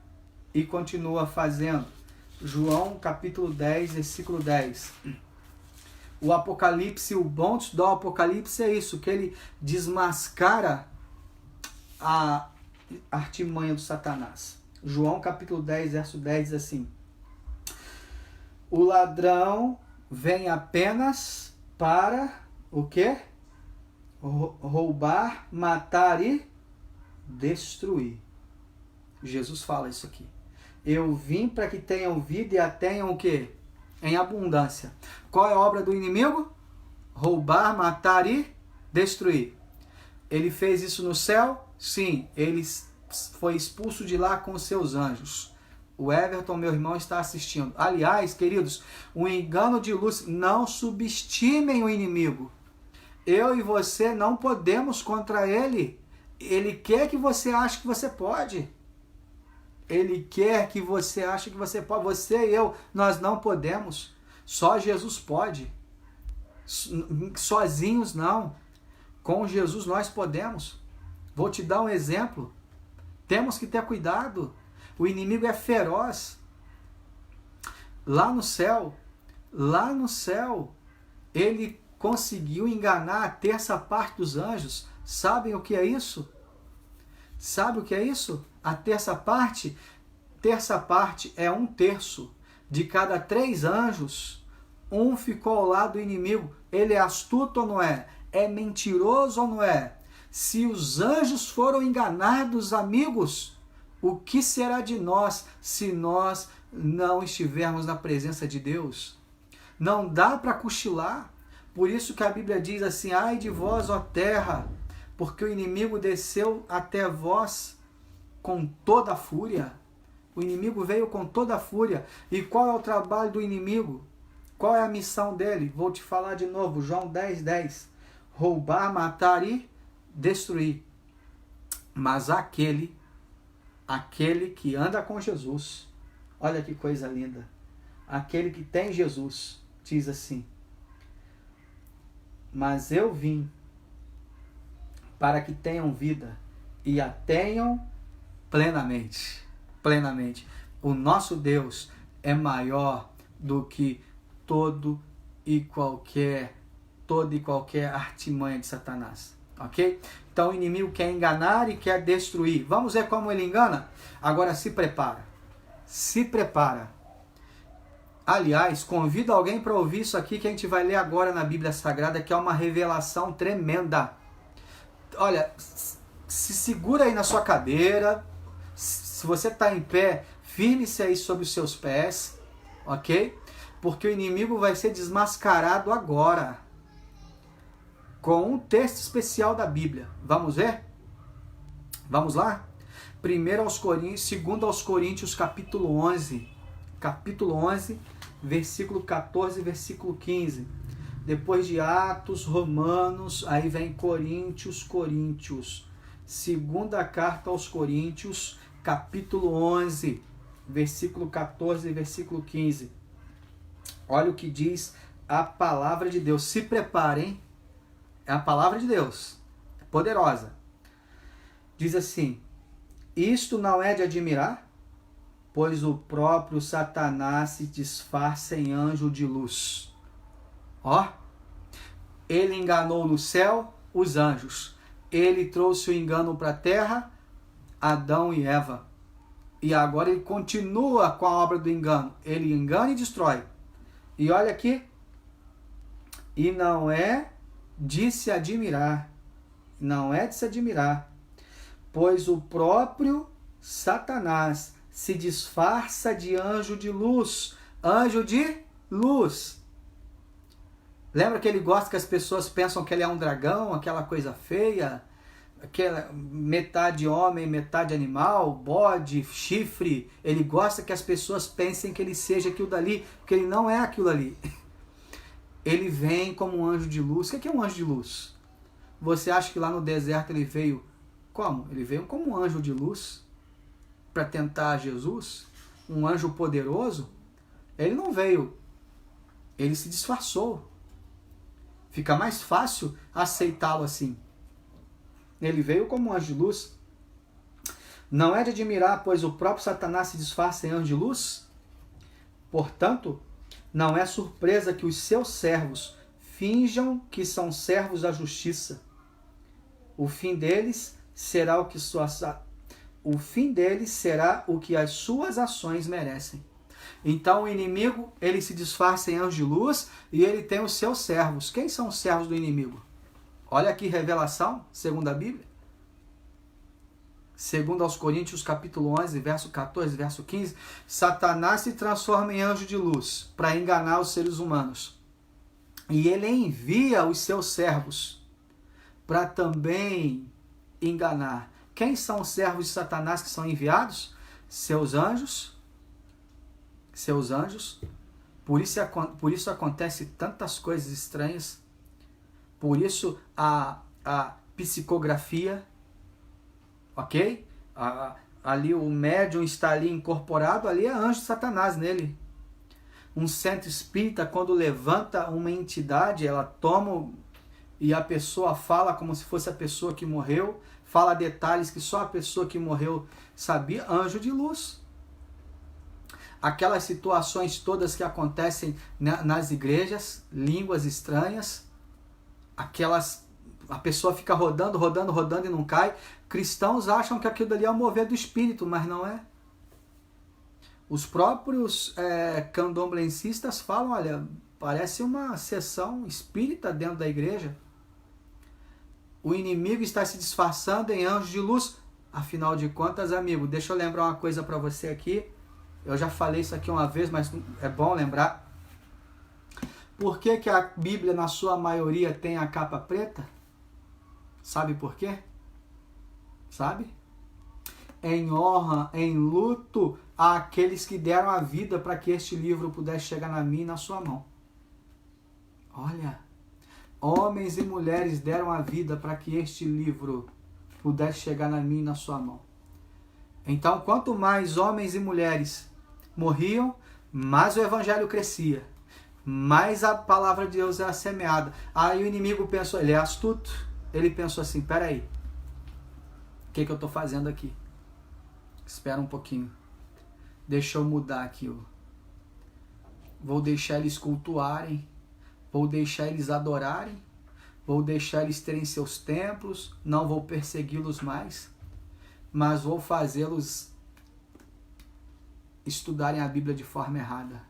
Speaker 1: e continua fazendo. João capítulo 10, versículo 10. O Apocalipse, o bom do Apocalipse é isso, que ele desmascara a artimanha do Satanás. João capítulo 10, verso 10 diz assim: o ladrão vem apenas para o quê? Roubar, matar e destruir. Jesus fala isso aqui. Eu vim para que tenham vida e a tenham o quê? Em abundância. Qual é a obra do inimigo? Roubar, matar e destruir. Ele fez isso no céu? Sim. Ele foi expulso de lá com seus anjos. O Everton, meu irmão, está assistindo. Aliás, queridos, o engano de Lúcifer, não subestimem o inimigo. Eu e você não podemos contra ele. Ele quer que você ache que você pode. Ele quer que você ache que você pode. Você e eu, nós não podemos. Só Jesus pode. Sozinhos não. Com Jesus nós podemos. Vou te dar um exemplo. Temos que ter cuidado. O inimigo é feroz. Lá no céu, ele conseguiu enganar a terça parte dos anjos. Sabem o que é isso? Sabe o que é isso? A terça parte é 1/3. De cada 3 anjos, um ficou ao lado do inimigo. Ele é astuto ou não é? É mentiroso ou não é? Se os anjos foram enganados, amigos, o que será de nós se nós não estivermos na presença de Deus? Não dá para cochilar. Por isso que a Bíblia diz assim: ai de vós, ó terra, porque o inimigo desceu até vós com toda a fúria. O inimigo veio com toda a fúria. E qual é o trabalho do inimigo? Qual é a missão dele? Vou te falar de novo, João 10:10. Roubar, matar e destruir. Mas aquele que anda com Jesus, olha que coisa linda, aquele que tem Jesus, diz assim: mas eu vim para que tenham vida e a tenham plenamente. Plenamente. O nosso Deus é maior do que toda e qualquer artimanha de Satanás. Ok? Então o inimigo quer enganar e quer destruir. Vamos ver como ele engana? Agora se prepara. Se prepara. Aliás, convido alguém para ouvir isso aqui que a gente vai ler agora na Bíblia Sagrada, que é uma revelação tremenda. Olha, se segura aí na sua cadeira. Se você está em pé, firme-se aí sobre os seus pés, ok? Porque o inimigo vai ser desmascarado agora, com um texto especial da Bíblia. Vamos ver? Vamos lá? 2 aos Coríntios, capítulo 11. Capítulo 11, versículo 14 e versículo 15. Depois de Atos, Romanos, aí vem Coríntios. Segunda carta aos Coríntios, capítulo 11, versículo 14 e versículo 15. Olha o que diz a palavra de Deus. Se preparem, é a palavra de Deus, é poderosa. Diz assim: isto não é de admirar, pois o próprio Satanás se disfarça em anjo de luz. Ó, ele enganou no céu os anjos. Ele trouxe o engano para a terra, Adão e Eva. E agora ele continua com a obra do engano. Ele engana e destrói. E olha aqui. E não é de se admirar. Não é de se admirar. Pois o próprio Satanás se disfarça de anjo de luz. Anjo de luz. Lembra que ele gosta que as pessoas pensam que ele é um dragão, aquela coisa feia, aquela metade homem, metade animal, bode, chifre. Ele gosta que as pessoas pensem que ele seja aquilo dali, porque ele não é aquilo ali. Ele vem como um anjo de luz. O que é um anjo de luz? Você acha que lá no deserto ele veio como? Ele veio como um anjo de luz para tentar Jesus? Um anjo poderoso? Ele não veio. Ele se disfarçou. Fica mais fácil aceitá-lo assim. Ele veio como um anjo de luz. Não é de admirar, pois o próprio Satanás se disfarça em anjo de luz? Portanto, não é surpresa que os seus servos finjam que são servos da justiça. O fim deles será o que as suas ações merecem. Então o inimigo, ele se disfarça em anjo de luz e ele tem os seus servos. Quem são os servos do inimigo? Olha aqui, revelação, segundo a Bíblia. 2 aos Coríntios, capítulo 11, verso 14, verso 15. Satanás se transforma em anjo de luz para enganar os seres humanos. E ele envia os seus servos para também enganar. Quem são os servos de Satanás que são enviados? Seus anjos. Por isso acontece tantas coisas estranhas. Por isso a psicografia, ok? ali o médium está ali incorporado, ali é anjo de Satanás nele. Um centro espírita, quando levanta uma entidade, ela toma e a pessoa fala como se fosse a pessoa que morreu, fala detalhes que só a pessoa que morreu sabia, anjo de luz. Aquelas situações todas que acontecem nas igrejas, línguas estranhas, a pessoa fica rodando e não cai. Cristãos acham que aquilo ali é o mover do espírito, mas não é. Os próprios candomblencistas falam, olha, parece uma sessão espírita dentro da igreja. O inimigo está se disfarçando em anjo de luz. Afinal de contas, amigo, deixa eu lembrar uma coisa para você aqui. Eu já falei isso aqui uma vez, mas é bom lembrar. Por que que a Bíblia, na sua maioria, tem a capa preta? Sabe por quê? Sabe? Em honra, em luto, àqueles que deram a vida para que este livro pudesse chegar na minha e na sua mão. Olha, homens e mulheres deram a vida para que este livro pudesse chegar na minha e na sua mão. Então, quanto mais homens e mulheres morriam, mais o evangelho crescia, mais a palavra de Deus era semeada. Aí o inimigo pensou, ele é astuto, ele pensou assim, peraí, o que eu estou fazendo aqui? Espera um pouquinho, deixa eu mudar aqui, vou deixar eles cultuarem, vou deixar eles adorarem, vou deixar eles terem seus templos, não vou persegui-los mais, mas vou fazê-los estudarem a Bíblia de forma errada.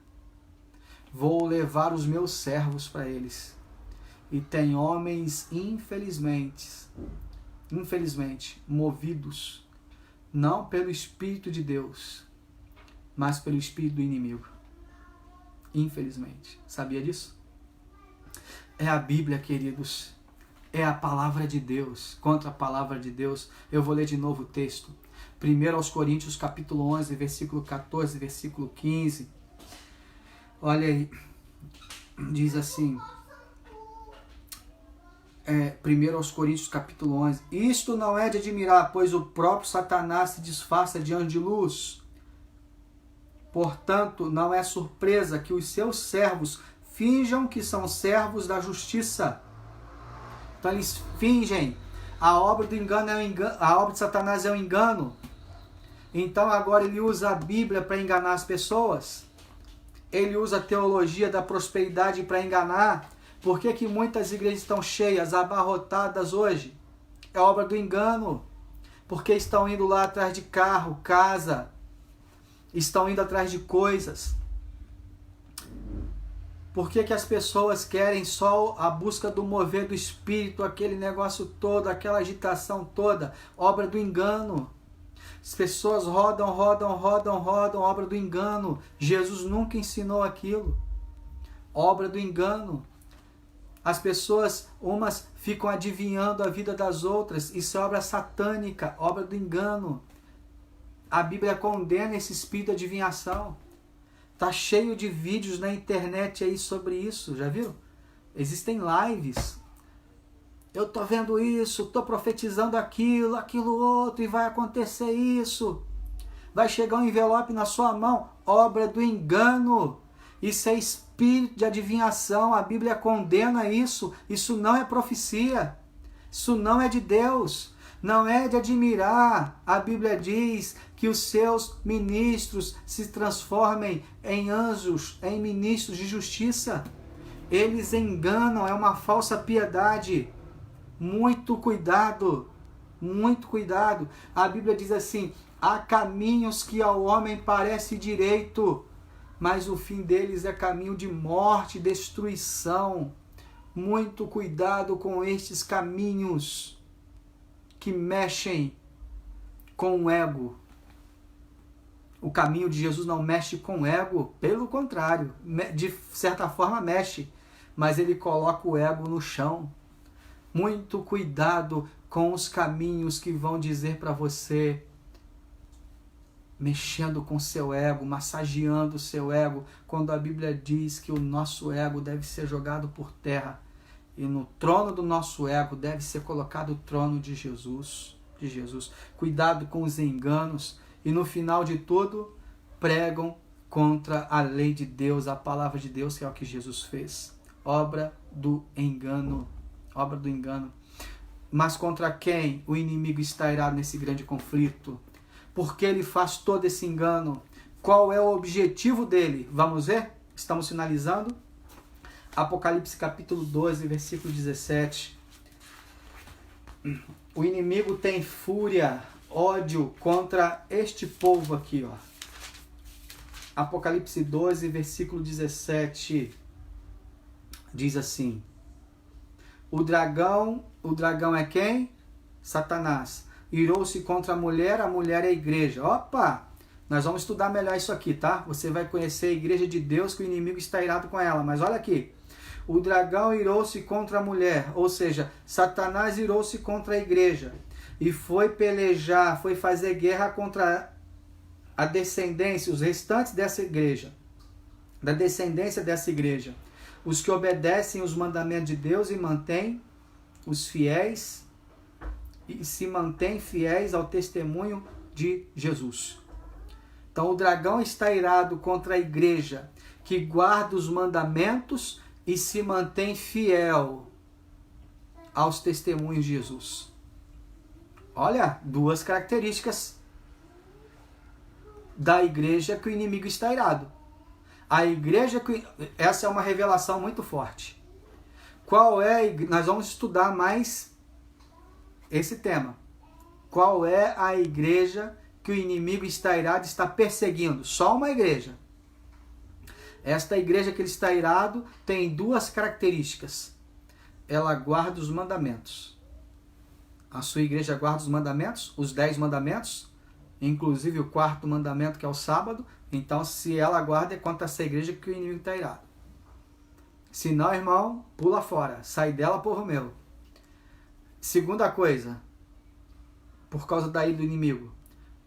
Speaker 1: Vou levar os meus servos para eles. E tem homens, infelizmente, movidos, não pelo Espírito de Deus, mas pelo Espírito do inimigo. Infelizmente. Sabia disso? É a Bíblia, queridos. É a palavra de Deus. Contra a palavra de Deus. Eu vou ler de novo o texto. 1 Coríntios capítulo 11, versículo 14, versículo 15. Olha aí. Diz assim. 1 Coríntios capítulo 11. Isto não é de admirar, pois o próprio Satanás se disfarça de anjo de luz. Portanto, não é surpresa que os seus servos finjam que são servos da justiça. Então eles fingem. A obra do engano é o engano, a obra de Satanás é o engano. Então agora ele usa a Bíblia para enganar as pessoas. Ele usa a teologia da prosperidade para enganar. Por que que muitas igrejas estão cheias, abarrotadas hoje? É obra do engano. Porque estão indo lá atrás de carro, casa. Estão indo atrás de coisas. Por que que as pessoas querem só a busca do mover do Espírito, aquele negócio todo, aquela agitação toda? Obra do engano. As pessoas rodam, obra do engano. Jesus nunca ensinou aquilo. Obra do engano. As pessoas, umas ficam adivinhando a vida das outras. Isso é obra satânica, obra do engano. A Bíblia condena esse espírito de adivinhação. Tá cheio de vídeos na internet aí sobre isso, já viu? Existem lives. Eu tô vendo isso, tô profetizando aquilo outro, e vai acontecer isso. Vai chegar um envelope na sua mão, obra do engano. Isso é espírito de adivinhação, a Bíblia condena isso. Isso não é profecia, isso não é de Deus. Não é de admirar, a Bíblia diz que os seus ministros se transformem em anjos, em ministros de justiça. Eles enganam, é uma falsa piedade. Muito cuidado, muito cuidado. A Bíblia diz assim, há caminhos que ao homem parece direito, mas o fim deles é caminho de morte e destruição. Muito cuidado com estes caminhos que mexem com o ego. O caminho de Jesus não mexe com o ego, pelo contrário, de certa forma mexe, mas ele coloca o ego no chão. Muito cuidado com os caminhos que vão dizer para você, mexendo com o seu ego, massageando o seu ego, quando a Bíblia diz que o nosso ego deve ser jogado por terra. E no trono do nosso ego deve ser colocado o trono de Jesus. de Jesus. Cuidado com os enganos e no final de tudo pregam contra a lei de Deus, a palavra de Deus, que é o que Jesus fez. Obra do engano. Obra do engano. Mas contra quem o inimigo está irado nesse grande conflito? Porque ele faz todo esse engano? Qual é o objetivo dele? Vamos ver? Estamos finalizando. Apocalipse capítulo 12, versículo 17. O inimigo tem fúria, ódio contra este povo aqui, ó. Apocalipse 12, versículo 17. Diz assim: o dragão é quem? Satanás. Irou-se contra a mulher é a igreja. Opa! Nós vamos estudar melhor isso aqui, tá? Você vai conhecer a igreja de Deus, que o inimigo está irado com ela. Mas olha aqui. O dragão irou-se contra a mulher, ou seja, Satanás irou-se contra a igreja. E foi pelejar, foi fazer guerra contra a descendência, os restantes dessa igreja. Da descendência dessa igreja. Os que obedecem os mandamentos de Deus e mantêm os fiéis, e se mantêm fiéis ao testemunho de Jesus. Então o dragão está irado contra a igreja que guarda os mandamentos e se mantém fiel aos testemunhos de Jesus. Olha, duas características da igreja que o inimigo está irado. A igreja que... Essa é uma revelação muito forte. Qual é... Nós vamos estudar mais esse tema. Qual é a igreja que o inimigo está irado, está perseguindo? Só uma igreja. Esta igreja que ele está irado tem duas características. Ela guarda os mandamentos. A sua igreja guarda os mandamentos, os 10 mandamentos, inclusive o 4º mandamento, que é o sábado. Então, se ela guarda, é contra essa igreja que o inimigo está irado. Se não, irmão, pula fora. Sai dela, porro meu. Segunda coisa, por causa da ira do inimigo,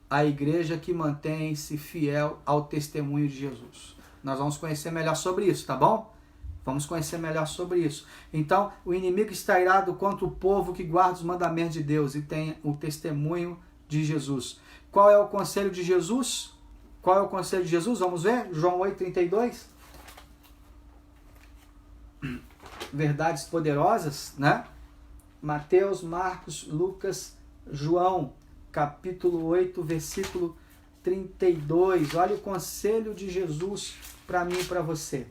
Speaker 1: a igreja que mantém-se fiel ao testemunho de Jesus. Nós vamos conhecer melhor sobre isso, tá bom? Vamos conhecer melhor sobre isso. Então, o inimigo está irado contra o povo que guarda os mandamentos de Deus e tem o testemunho de Jesus. Qual é o conselho de Jesus? Qual é o conselho de Jesus? Vamos ver? João 8,32. Verdades poderosas, né? Mateus, Marcos, Lucas, João, capítulo 8, versículo 32. Olha o conselho de Jesus para mim e para você.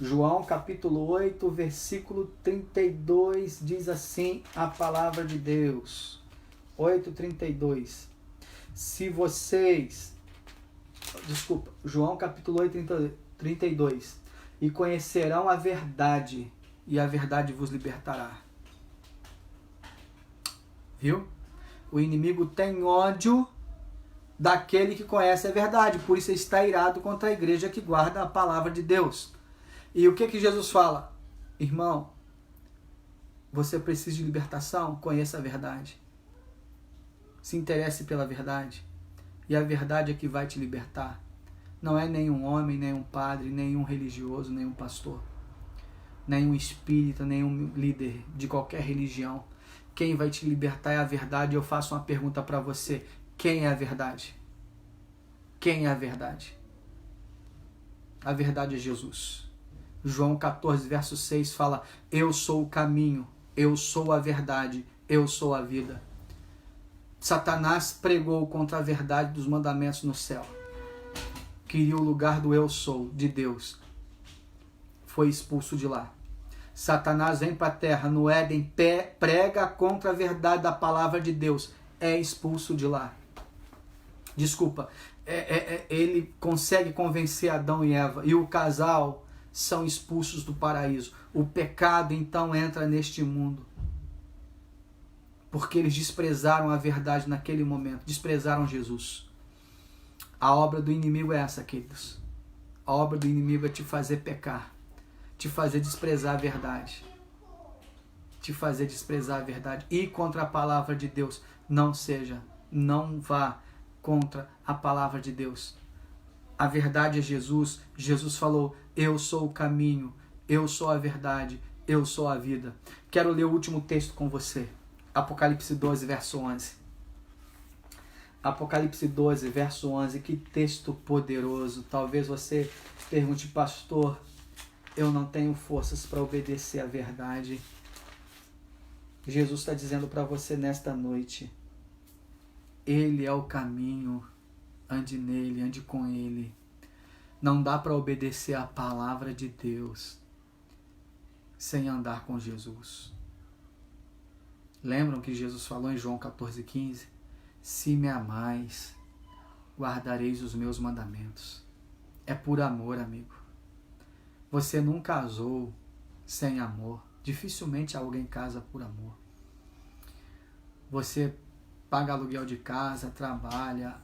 Speaker 1: João, capítulo 8, versículo 32, diz assim a palavra de Deus. 8:32. Se vocês... Desculpa. João, capítulo 8, 32. E conhecerão a verdade, e a verdade vos libertará. Viu? O inimigo tem ódio daquele que conhece a verdade. Por isso está irado contra a igreja que guarda a palavra de Deus. E o que Jesus fala? Irmão, você precisa de libertação? Conheça a verdade. Se interesse pela verdade. E a verdade é que vai te libertar. Não é nenhum homem, nenhum padre, nenhum religioso, nenhum pastor, nenhum espírita, nenhum líder de qualquer religião. Quem vai te libertar é a verdade. Eu faço uma pergunta para você. Quem é a verdade? Quem é a verdade? A verdade é Jesus. João 14, verso 6 fala: eu sou o caminho, eu sou a verdade, eu sou a vida. Satanás pregou contra a verdade dos mandamentos no céu. Queria o lugar do eu sou, de Deus. Foi expulso de lá. Satanás vem para a terra, no Éden, prega contra a verdade da palavra de Deus. É expulso de lá. Desculpa. Ele consegue convencer Adão e Eva. E o casal são expulsos do paraíso. O pecado então entra neste mundo. Porque eles desprezaram a verdade naquele momento. Desprezaram Jesus. A obra do inimigo é essa, queridos. A obra do inimigo é te fazer pecar. Te fazer desprezar a verdade. Te fazer desprezar a verdade. Ir contra a palavra de Deus. Não vá contra a palavra de Deus. A verdade é Jesus. Jesus falou: eu sou o caminho, eu sou a verdade, eu sou a vida. Quero ler o último texto com você. Apocalipse 12, verso 11. Apocalipse 12, verso 11. Que texto poderoso. Talvez você pergunte, pastor, eu não tenho forças para obedecer à verdade. Jesus está dizendo para você nesta noite, Ele é o caminho, ande nele, ande com Ele. Não dá para obedecer à palavra de Deus sem andar com Jesus. Lembram que Jesus falou em João 14,15? Se me amais, guardareis os meus mandamentos. É por amor, amigo. Você não casou sem amor. Dificilmente alguém casa por amor. Você paga aluguel de casa, trabalha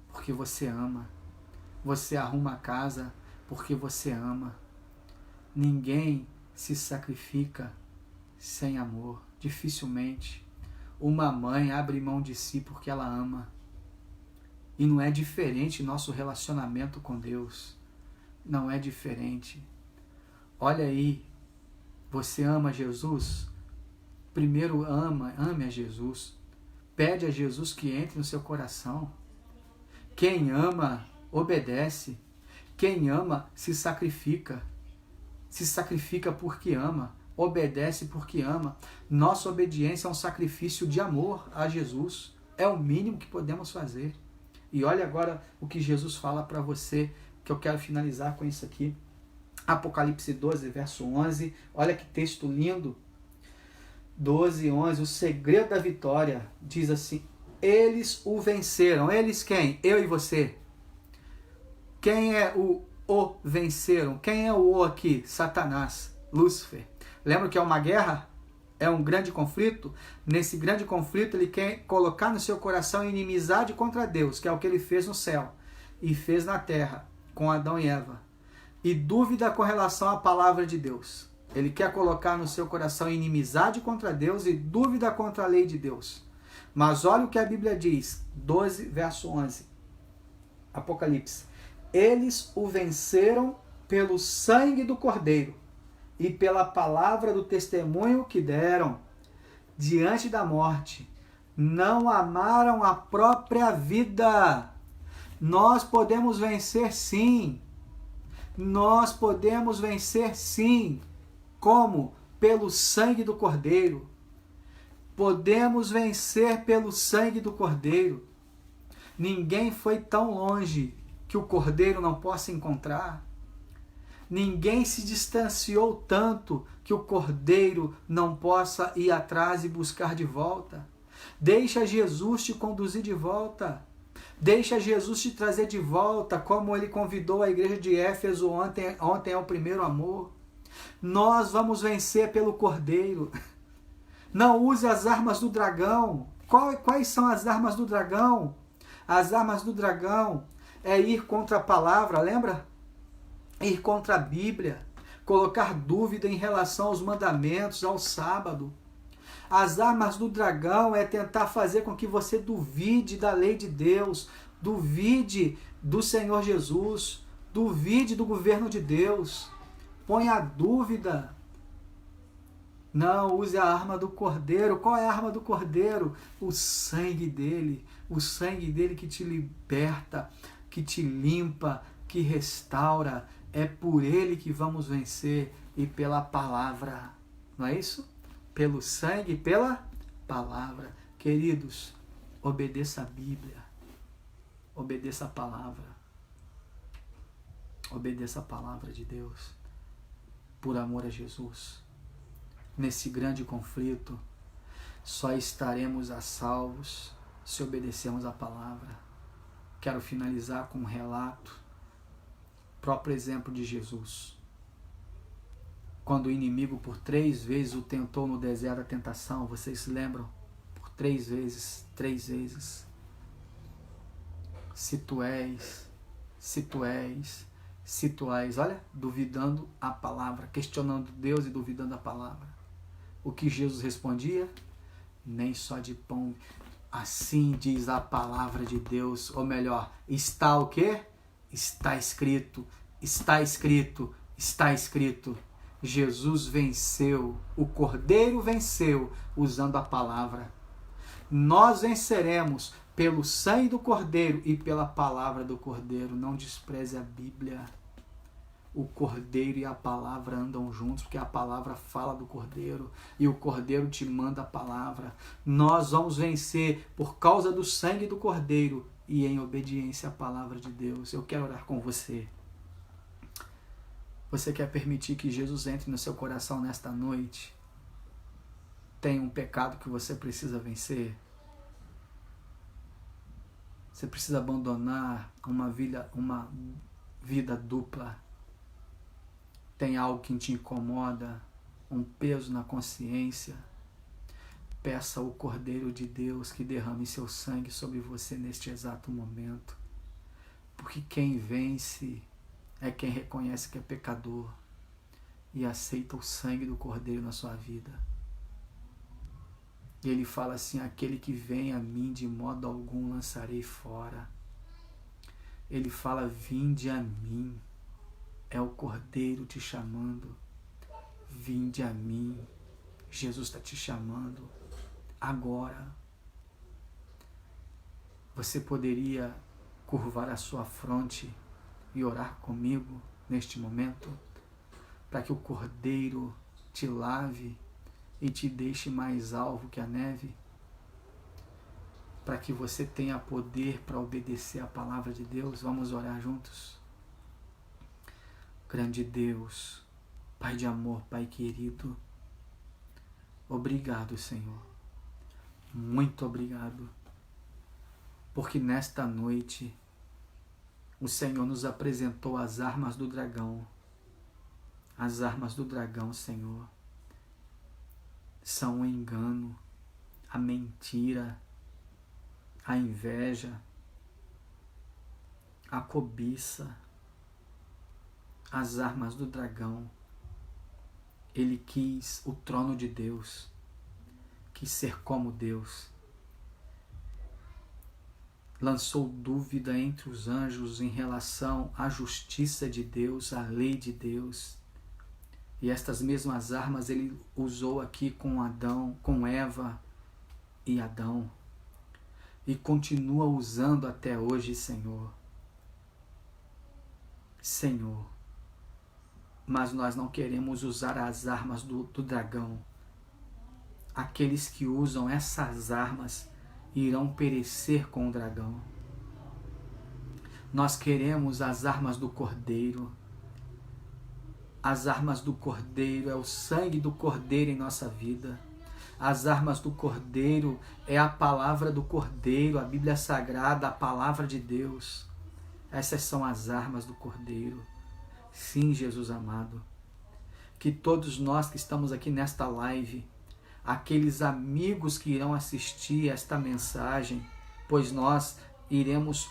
Speaker 1: porque você ama. Você arruma a casa porque você ama. Ninguém se sacrifica sem amor. Dificilmente. Uma mãe abre mão de si porque ela ama. E não é diferente nosso relacionamento com Deus. Não é diferente. Olha aí, você ama Jesus? Primeiro ame a Jesus. Pede a Jesus que entre no seu coração. Quem ama, obedece. Quem ama, se sacrifica. Se sacrifica porque ama. Obedece porque ama. Nossa obediência é um sacrifício de amor a Jesus. É o mínimo que podemos fazer. E olha agora o que Jesus fala para você, que eu quero finalizar com isso aqui. Apocalipse 12, verso 11. Olha que texto lindo. 12, 11. O segredo da vitória diz assim: eles o venceram. Eles quem? Eu e você. Quem é o venceram? Quem é o aqui? Satanás, Lúcifer. Lembra que é uma guerra? É um grande conflito? Nesse grande conflito ele quer colocar no seu coração inimizade contra Deus, que é o que ele fez no céu e fez na terra com Adão e Eva. E dúvida com relação à palavra de Deus. Ele quer colocar no seu coração inimizade contra Deus e dúvida contra a lei de Deus. Mas olha o que a Bíblia diz, 12, verso 11. Apocalipse. Eles o venceram pelo sangue do Cordeiro e pela palavra do testemunho que deram diante da morte. Não amaram a própria vida. Nós podemos vencer sim. Nós podemos vencer sim. Como? Pelo sangue do Cordeiro. Podemos vencer pelo sangue do Cordeiro. Ninguém foi tão longe que o Cordeiro não possa encontrar. Ninguém se distanciou tanto que o Cordeiro não possa ir atrás e buscar de volta. Deixa Jesus te conduzir de volta. Deixa Jesus te trazer de volta, como ele convidou a igreja de Éfeso ontem ao primeiro amor. Nós vamos vencer pelo Cordeiro. Não use as armas do dragão. Quais são as armas do dragão? As armas do dragão é ir contra a palavra, lembra? Ir contra a Bíblia, colocar dúvida em relação aos mandamentos, ao sábado. As armas do dragão é tentar fazer com que você duvide da lei de Deus, duvide do Senhor Jesus, duvide do governo de Deus. Põe a dúvida. Não, use a arma do Cordeiro. Qual é a arma do Cordeiro? O sangue dele. O sangue dele que te liberta, que te limpa, que restaura. É por ele que vamos vencer e pela palavra. Não é isso? Pelo sangue e pela palavra. Queridos, obedeça a Bíblia. Obedeça a palavra. Obedeça a palavra de Deus. Por amor a Jesus. Nesse grande conflito, só estaremos a salvos se obedecermos a palavra. Quero finalizar com um relato, próprio exemplo de Jesus. Quando o inimigo por 3 vezes o tentou no deserto da tentação, vocês se lembram? Por 3 vezes, 3 vezes. Se tu és, olha, duvidando a palavra, questionando Deus e duvidando a palavra. O que Jesus respondia? Nem só de pão. Assim diz a palavra de Deus. Ou melhor, está o quê? Está escrito, está escrito, está escrito. Jesus venceu, o Cordeiro venceu usando a palavra. Nós venceremos pelo sangue do Cordeiro e pela palavra do Cordeiro. Não despreze a Bíblia. O Cordeiro e a palavra andam juntos, porque a palavra fala do Cordeiro e o Cordeiro te manda a palavra. Nós vamos vencer por causa do sangue do Cordeiro e em obediência à palavra de Deus. Eu quero orar com você. Você quer permitir que Jesus entre no seu coração nesta noite? Tem um pecado que você precisa vencer? Você precisa abandonar uma vida dupla? Tem algo que te incomoda? Um peso na consciência? Peça ao Cordeiro de Deus que derrame seu sangue sobre você neste exato momento. Porque quem vence é quem reconhece que é pecador e aceita o sangue do Cordeiro na sua vida. E ele fala assim: aquele que vem a mim de modo algum lançarei fora. Ele fala: vinde a mim. É o Cordeiro te chamando. Vinde a mim. Jesus está te chamando agora. Você poderia curvar a sua fronte e orar comigo neste momento, para que o Cordeiro te lave e te deixe mais alvo que a neve, para que você tenha poder para obedecer a palavra de Deus. Vamos orar juntos? Grande Deus, Pai de amor, Pai querido, obrigado, Senhor, muito obrigado, porque nesta noite o Senhor nos apresentou as armas do dragão. As armas do dragão, Senhor, são o engano, a mentira, a inveja, a cobiça. As armas do dragão. Ele quis o trono de Deus, quis ser como Deus. Lançou dúvida entre os anjos em relação à justiça de Deus, à lei de Deus. E estas mesmas armas ele usou aqui com Adão, com Eva e Adão. E continua usando até hoje, Senhor. Senhor, mas nós não queremos usar as armas do dragão. Aqueles que usam essas armas irão perecer com o dragão. Nós queremos as armas do Cordeiro. As armas do Cordeiro é o sangue do Cordeiro em nossa vida. As armas do Cordeiro é a palavra do Cordeiro, a Bíblia Sagrada, a palavra de Deus. Essas são as armas do Cordeiro. Sim, Jesus amado, que todos nós que estamos aqui nesta live, aqueles amigos que irão assistir esta mensagem, pois nós iremos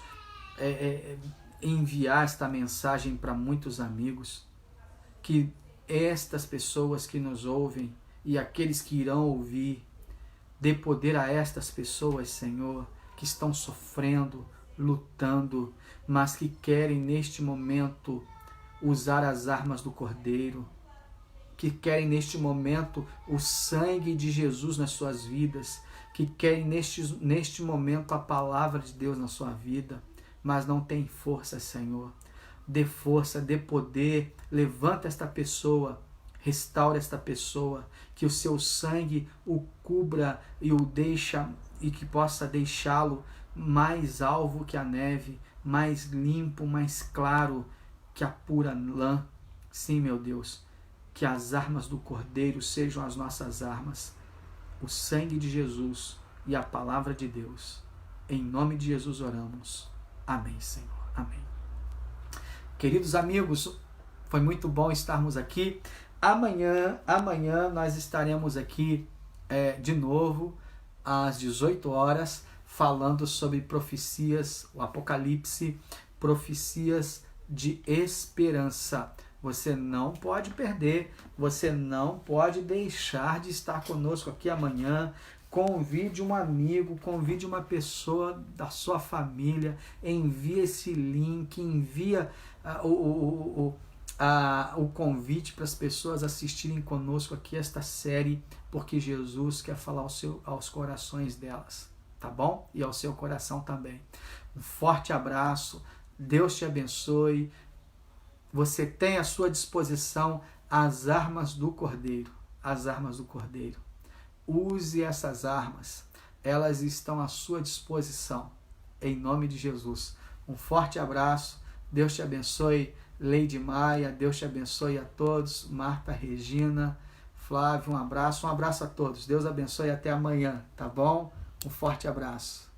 Speaker 1: enviar esta mensagem para muitos amigos, que estas pessoas que nos ouvem e aqueles que irão ouvir, dê poder a estas pessoas, Senhor, que estão sofrendo, lutando, mas que querem neste momento usar as armas do Cordeiro, que querem neste momento o sangue de Jesus nas suas vidas, que querem neste momento a palavra de Deus na sua vida, mas não tem força, Senhor. Dê força, dê poder, levanta esta pessoa, restaura esta pessoa, que o seu sangue o cubra e o deixa, e que possa deixá-lo mais alvo que a neve, mais limpo, mais claro que a pura lã. Sim, meu Deus, que as armas do Cordeiro sejam as nossas armas, o sangue de Jesus e a palavra de Deus. Em nome de Jesus oramos. Amém, Senhor. Amém. Queridos amigos, foi muito bom estarmos aqui. Amanhã nós estaremos aqui de novo às 18 horas, falando sobre profecias, o Apocalipse, profecias de esperança. Você não pode perder, você não pode deixar de estar conosco aqui amanhã. Convide um amigo, convide uma pessoa da sua família, envia esse link, envia o convite para as pessoas assistirem conosco aqui esta série, porque Jesus quer falar aos corações delas, tá bom? E ao seu coração também. Um forte abraço, Deus te abençoe. Você tem à sua disposição as armas do Cordeiro, as armas do Cordeiro. Use essas armas, elas estão à sua disposição, em nome de Jesus. Um forte abraço, Deus te abençoe. Leide Maia, Deus te abençoe a todos. Marta, Regina, Flávio, um abraço a todos. Deus abençoe, até amanhã, tá bom? Um forte abraço.